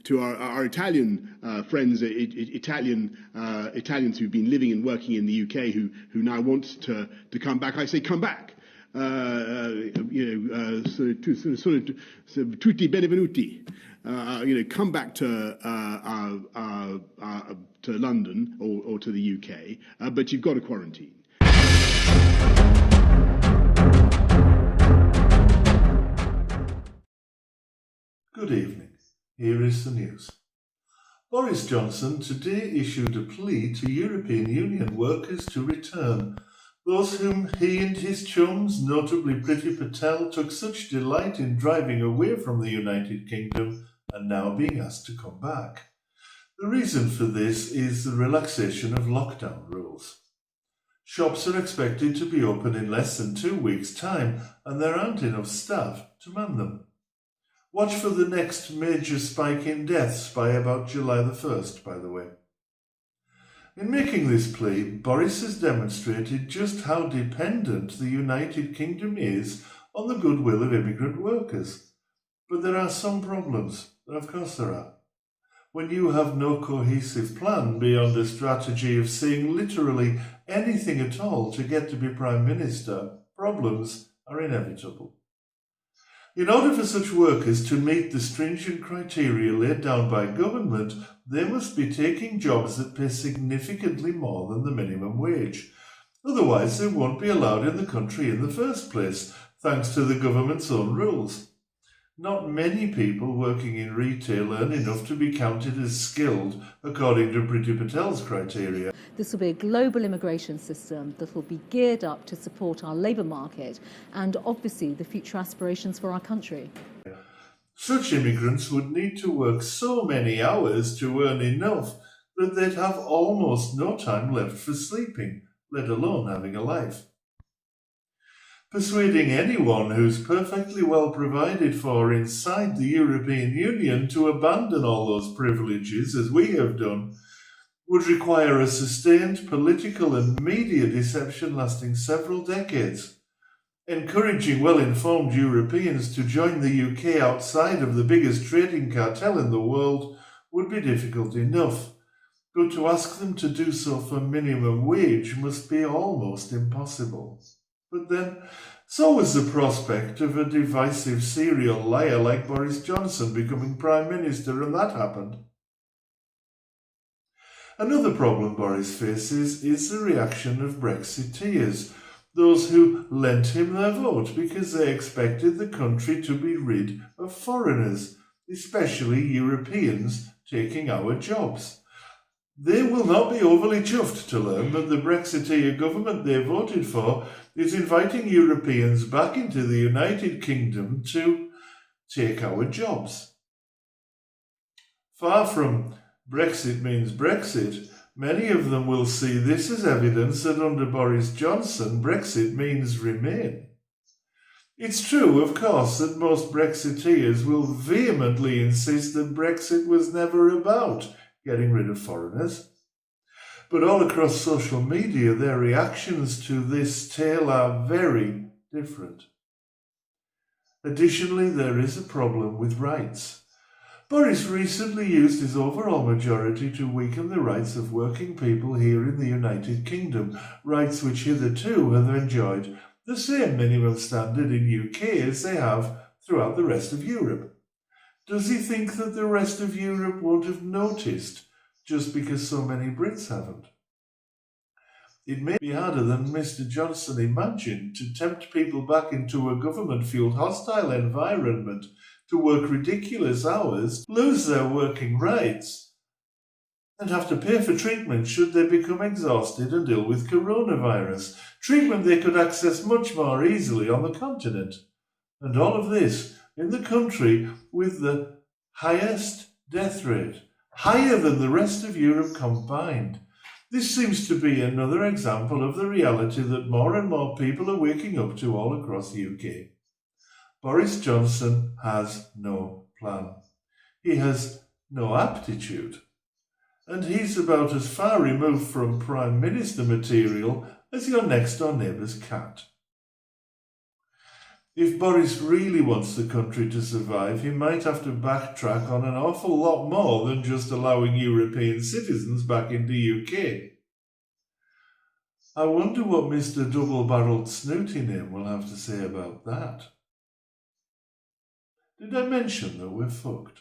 to our Italian friends, Italians who've been living and working in the UK who now want to come back, I say come back. Tutti benvenuti. Come back to London or to the UK, but you've got to quarantine. Good evening. Here is the news. Boris Johnson today issued a plea to European Union workers to return, those whom he and his chums, notably Priti Patel, took such delight in driving away from the United Kingdom are now being asked to come back. The reason for this is the relaxation of lockdown rules. Shops are expected to be open in less than 2 weeks' time, and there aren't enough staff to man them. Watch for the next major spike in deaths by about July the 1st, by the way. In making this plea, Boris has demonstrated just how dependent the United Kingdom is on the goodwill of immigrant workers. But there are some problems. Of course there are. When you have no cohesive plan beyond a strategy of saying literally anything at all to get to be Prime Minister, problems are inevitable. In order for such workers to meet the stringent criteria laid down by government, they must be taking jobs that pay significantly more than the minimum wage. Otherwise, they won't be allowed in the country in the first place, thanks to the government's own rules. Not many people working in retail earn enough to be counted as skilled, according to Priti Patel's criteria. This will be a global immigration system that will be geared up to support our labour market and obviously the future aspirations for our country. Such immigrants would need to work so many hours to earn enough that they'd have almost no time left for sleeping, let alone having a life. Persuading anyone who's perfectly well provided for inside the European Union to abandon all those privileges, as we have done, would require a sustained political and media deception lasting several decades. Encouraging well-informed Europeans to join the UK outside of the biggest trading cartel in the world would be difficult enough, but to ask them to do so for minimum wage must be almost impossible. But then, so was the prospect of a divisive serial liar like Boris Johnson becoming Prime Minister, and that happened. Another problem Boris faces is the reaction of Brexiteers, those who lent him their vote because they expected the country to be rid of foreigners, especially Europeans, taking our jobs. They will not be overly chuffed to learn that the Brexiteer government they voted for is inviting Europeans back into the United Kingdom to take our jobs. Far from Brexit means Brexit, many of them will see this as evidence that under Boris Johnson, Brexit means remain. It's true, of course, that most Brexiteers will vehemently insist that Brexit was never about getting rid of foreigners. But all across social media, their reactions to this tale are very different. Additionally, there is a problem with rights. Boris recently used his overall majority to weaken the rights of working people here in the United Kingdom, rights which hitherto have enjoyed the same minimum standard in UK as they have throughout the rest of Europe. Does he think that the rest of Europe won't have noticed just because so many Brits haven't? It may be harder than Mr. Johnson imagined to tempt people back into a government-fueled hostile environment to work ridiculous hours, lose their working rights, and have to pay for treatment should they become exhausted and ill with coronavirus, treatment they could access much more easily on the continent. And all of this in the country with the highest death rate, higher than the rest of Europe combined. This seems to be another example of the reality that more and more people are waking up to all across the UK. Boris Johnson has no plan. He has no aptitude. And he's about as far removed from Prime Minister material as your next-door neighbour's cat. If Boris really wants the country to survive, he might have to backtrack on an awful lot more than just allowing European citizens back into UK. I wonder what Mr. Double-Barrelled Snooty Name will have to say about that. Did I mention that we're fucked?